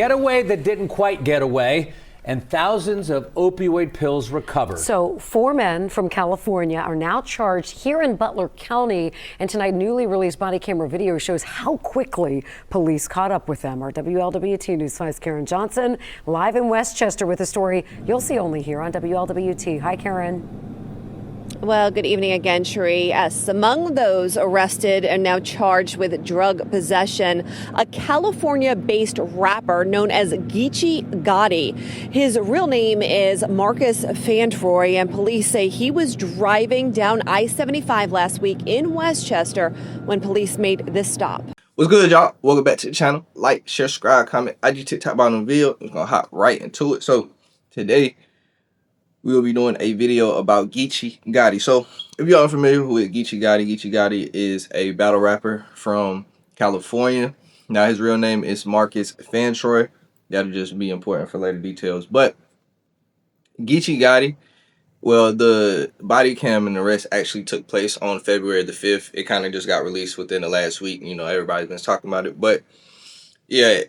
Getaway that didn't quite get away, and thousands of opioid pills recovered. So 4 men from California are now charged here in Butler County, and tonight newly released body camera video shows how quickly police caught up with them. Our WLWT News 5's Karen Johnson live in Westchester with a story you'll see only here on WLWT. Hi, Karen. Well, good evening again, Cherie. Yes, among those arrested and now charged with drug possession, a California-based rapper known as Geechi Gotti. His real name is Marcus Fantroy, and police say he was driving down I-75 last week in Westchester when police made this stop. What's good, y'all? Welcome back to the channel. Like, share, subscribe, comment, IG, TikTok, bottom of the video. We're gonna hop right into it. So today we will be doing a video about Geechi Gotti. So if y'all are familiar with Geechi Gotti is a battle rapper from California. Now his real name is Marcus Fantroy. That'll just be important for later details. But Geechi Gotti, well, the body cam and arrest actually took place on February the 5th. It kind of just got released within the last week. You know, everybody's been talking about it. But yeah,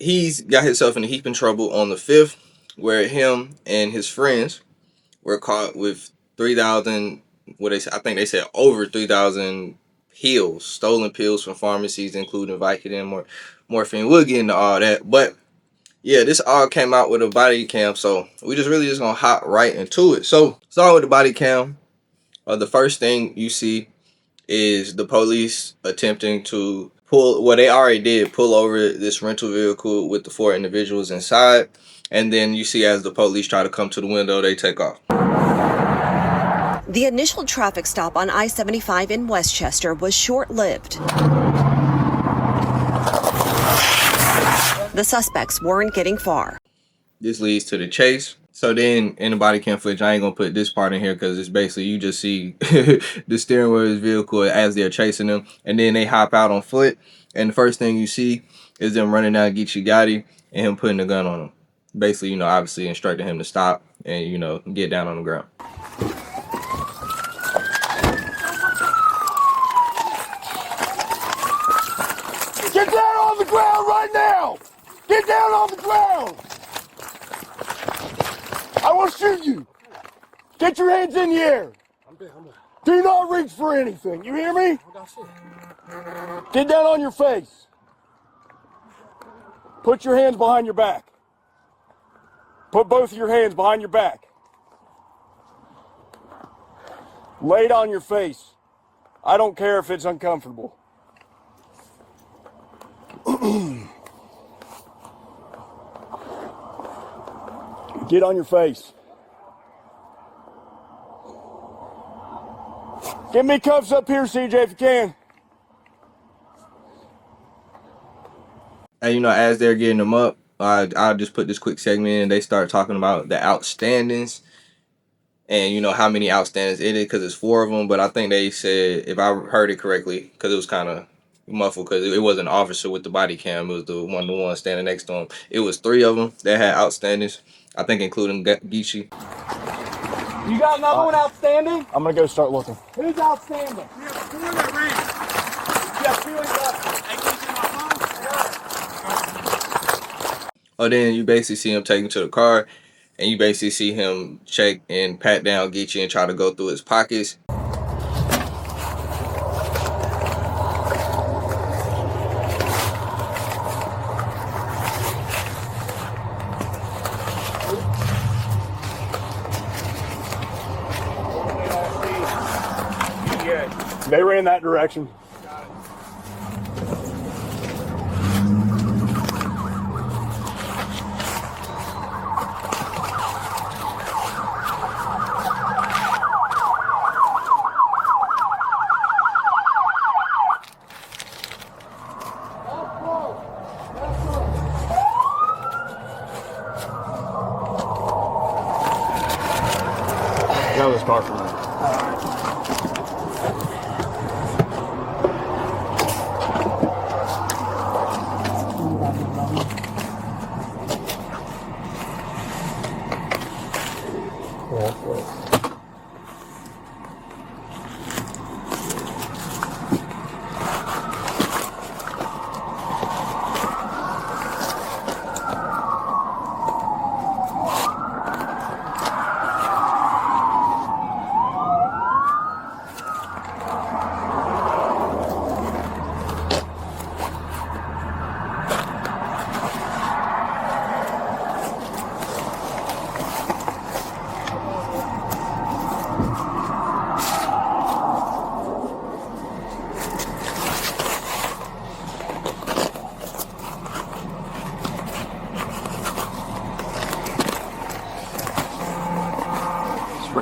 he's got himself in a heap of trouble on the 5th, where him and his friends were caught with 3,000, I think they said over 3,000 pills, stolen pills from pharmacies, including Vicodin or morphine. We'll get into all that. But yeah, this all came out with a body cam, so we just gonna hop right into it. So starting with the body cam, the first thing you see is the police attempting to they already did pull over this rental vehicle with the 4 individuals inside. And then you see as the police try to come to the window, they take off. The initial traffic stop on I-75 in Westchester was short-lived. The suspects weren't getting far. This leads to the chase. So then in the body cam footage, I ain't gonna put this part in here because it's basically you just see the steering wheel of his vehicle as they're chasing them. And then they hop out on foot. And the first thing you see is them running down Geechi Gotti and him putting a gun on him. Basically, you know, obviously instructing him to stop and, you know, get down on the ground. Get down on the ground right now! Get down on the ground! I will shoot you! Get your hands in the air! Do not reach for anything, you hear me? Get down on your face. Put your hands behind your back. Put both of your hands behind your back. Lay it on your face. I don't care if it's uncomfortable. Get on your face. Give me cuffs up here, CJ, if you can. And, you know, as they're getting them up, I'll just put this quick segment in. They start talking about the outstandings and, you know, how many outstandings it is, because it's 4 of them. But I think they said, if I heard it correctly, because it was kind of muffled, because it wasn't an officer with the body cam. It was the one standing next to him. It was 3 of them that had outstandings, I think including Geechi. You got another one outstanding? I'm going to go start looking. Who's outstanding? We have 4 that ran. You have 2 left. Oh, then you basically see him taken to the car, and you basically see him check and pat down Geechi and try to go through his pockets. They ran that direction. That was car for me.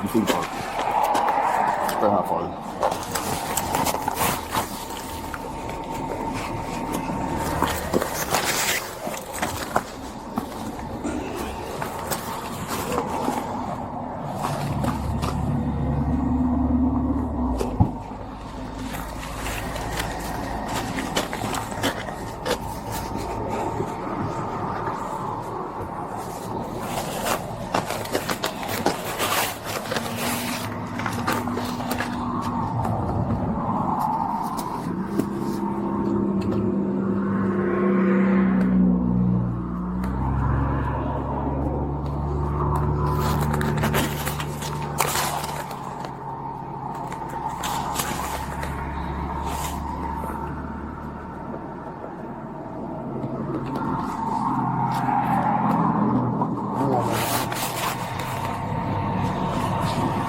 30 feet apart. Very high for you.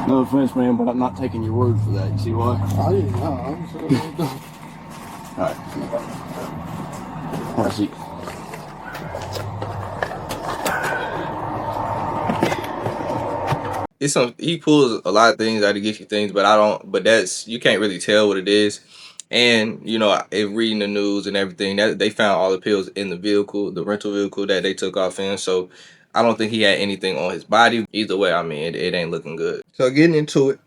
No offense, man, but I'm not taking your word for that. You see why? I didn't know. I'm sorry. All right. Have a seat. It's some, he pulls a lot of things out of Geechi things, but I don't. But that's, you can't really tell what it is. And you know, in reading the news and everything, that they found all the pills in the vehicle, the rental vehicle that they took off in. So I don't think he had anything on his body. Either way, I mean, it ain't looking good. So getting into it,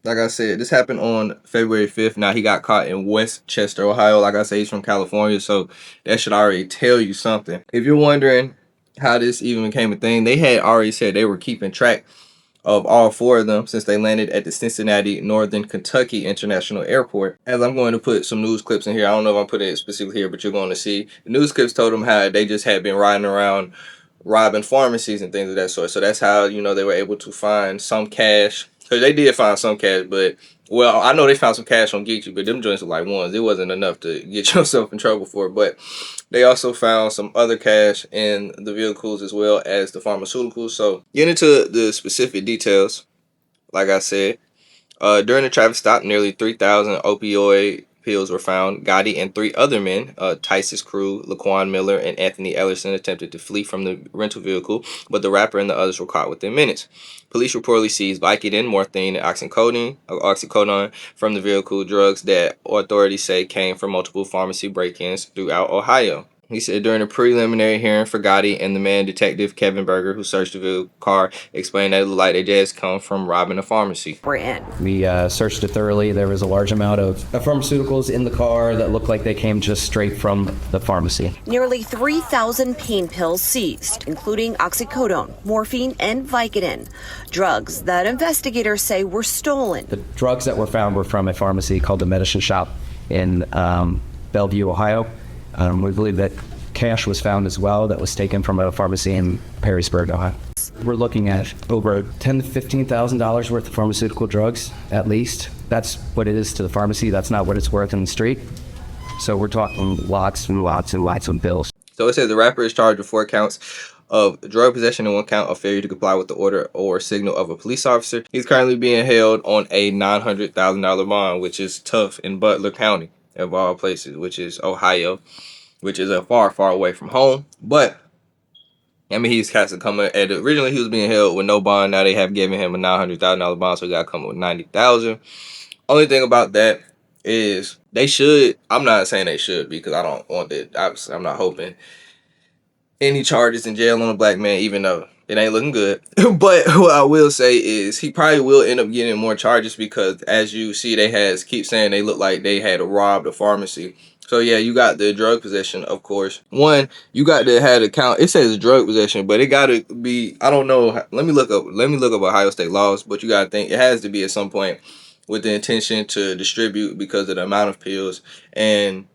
like I said, this happened on February 5th. Now he got caught in Westchester, Ohio. Like I said, he's from California, so that should already tell you something. If you're wondering how this even became a thing, they had already said they were keeping track of all four of them since they landed at the Cincinnati Northern Kentucky International Airport. As I'm going to put some news clips in here, I don't know if I'm putting it specifically here, but you're going to see. The news clips told them how they just had been riding around robbing pharmacies and things of that sort. So that's how, you know, they were able to find some cash. Because they did find some cash, but, well, I know they found some cash on Geechi, but them joints were like ones. It wasn't enough to get yourself in trouble for it. But they also found some other cash in the vehicles as well as the pharmaceuticals. So getting into the specific details, like I said, during the traffic stop, nearly 3,000 opioid pills were found. Gotti and three other men, Tice's crew, Laquan Miller and Anthony Ellerson, attempted to flee from the rental vehicle, but the rapper and the others were caught within minutes. Police reportedly seized Vicodin, morphine, and oxycodone from the vehicle, drugs that authorities say came from multiple pharmacy break-ins throughout Ohio. He said during a preliminary hearing for Gotti and the man, Detective Kevin Berger, who searched the car, explained that it looked like they just come from robbing a pharmacy. We're in. We searched it thoroughly. There was a large amount of pharmaceuticals in the car that looked like they came just straight from the pharmacy. Nearly 3,000 pain pills seized, including oxycodone, morphine, and Vicodin, drugs that investigators say were stolen. The drugs that were found were from a pharmacy called the Medicine Shop in Bellevue, Ohio. We believe that cash was found as well that was taken from a pharmacy in Perrysburg, Ohio. We're looking at over $10,000 to $15,000 worth of pharmaceutical drugs, at least. That's what it is to the pharmacy. That's not what it's worth in the street. So we're talking lots and lots and lots of bills. So it says the rapper is charged with 4 counts of drug possession and 1 count of failure to comply with the order or signal of a police officer. He's currently being held on a $900,000 bond, which is tough in Butler County, of all places, which is Ohio, which is a far, far away from home. But I mean, he's has to come at it. Originally he was being held with no bond. Now they have given him a $900,000 bond, so he got to come with $90,000. Only thing about that is they should. I'm not saying they should because I don't want it. Obviously, I'm not hoping any charges in jail on a black man, even though it ain't looking good. But what I will say is he probably will end up getting more charges because, as you see, they keep saying they look like they had robbed a pharmacy. So yeah, you got the drug possession, of course. One, you got to have a count. It says drug possession, but it got to be. I don't know. Let me look up Ohio State laws. But you got to think it has to be at some point with the intention to distribute because of the amount of pills, and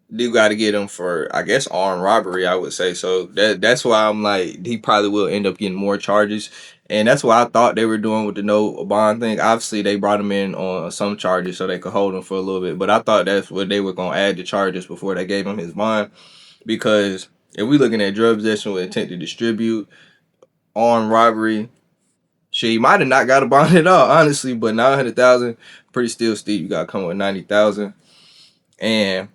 you got to get him for, I guess, armed robbery, I would say. So that's why I'm like, he probably will end up getting more charges. And that's what I thought they were doing with the no bond thing. Obviously, they brought him in on some charges so they could hold him for a little bit. But I thought that's what they were going to add the charges before they gave him his bond. Because if we looking at drug possession with intent to distribute, armed robbery, shit, he might have not got a bond at all, honestly. But $900,000, pretty still steep. You got to come with $90,000. And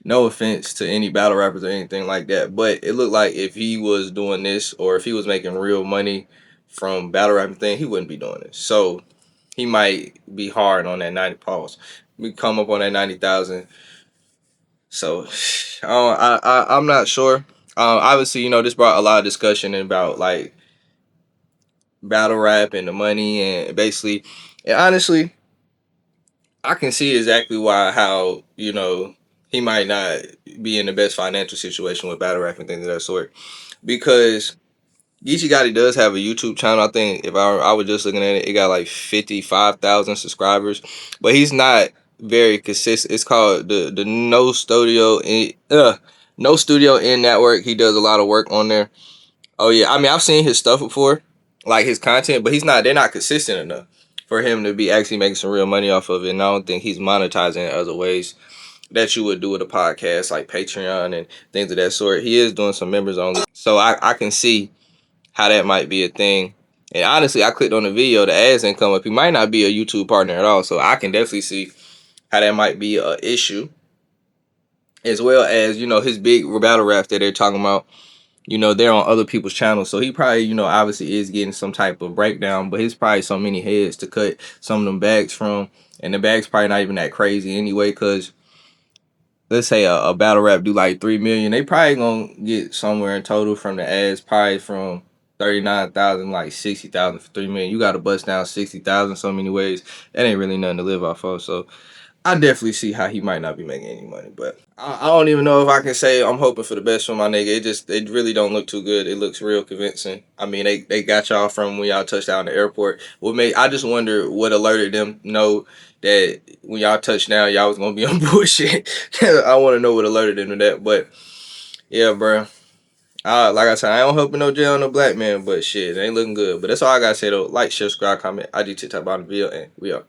no offense to any battle rappers or anything like that, but it looked like if he was doing this or if he was making real money from battle rapping thing, he wouldn't be doing this. So he might be hard on that 90 pause. We come up on that 90,000. So I'm not sure. Obviously, this brought a lot of discussion about like battle rap and the money and basically, and honestly, I can see exactly how he might not be in the best financial situation with battle rap and things of that sort, because Geechi Gotti does have a YouTube channel. I think if I was just looking at it, it got like 55,000 subscribers, but he's not very consistent. It's called the No Studio in Network. He does a lot of work on there. Oh yeah, I mean I've seen his stuff before, like his content, but they're not consistent enough for him to be actually making some real money off of it. And I don't think he's monetizing in other ways that you would do with a podcast like Patreon and things of that sort. He is doing some members only, so I can see how that might be a thing. And honestly, I clicked on the video, the ads didn't come up. He might not be a YouTube partner at all, so I can definitely see how that might be a issue, as well as his big battle rap that they're talking about. They're on other people's channels, so he probably obviously is getting some type of breakdown, but he's probably so many heads to cut some of them bags from, and the bag's probably not even that crazy anyway, because let's say a battle rap do like 3 million, they probably gonna get somewhere in total from the ads, probably from 39,000 like 60,000 for 3 million. You gotta bust down 60,000 so many ways. That ain't really nothing to live off of. So I definitely see how he might not be making any money, but I don't even know if I can say I'm hoping for the best for my nigga. It really don't look too good. It looks real convincing. I mean, they got y'all from when y'all touched down the airport. I just wonder what alerted them know that when y'all touched down, y'all was gonna be on bullshit. I want to know what alerted them to that. But yeah, bro. Like I said, I don't helping no jail, no black man, but shit, it ain't looking good. But that's all I gotta say though. Like, share, subscribe, comment. IG, TikTok, bottom video, and we out.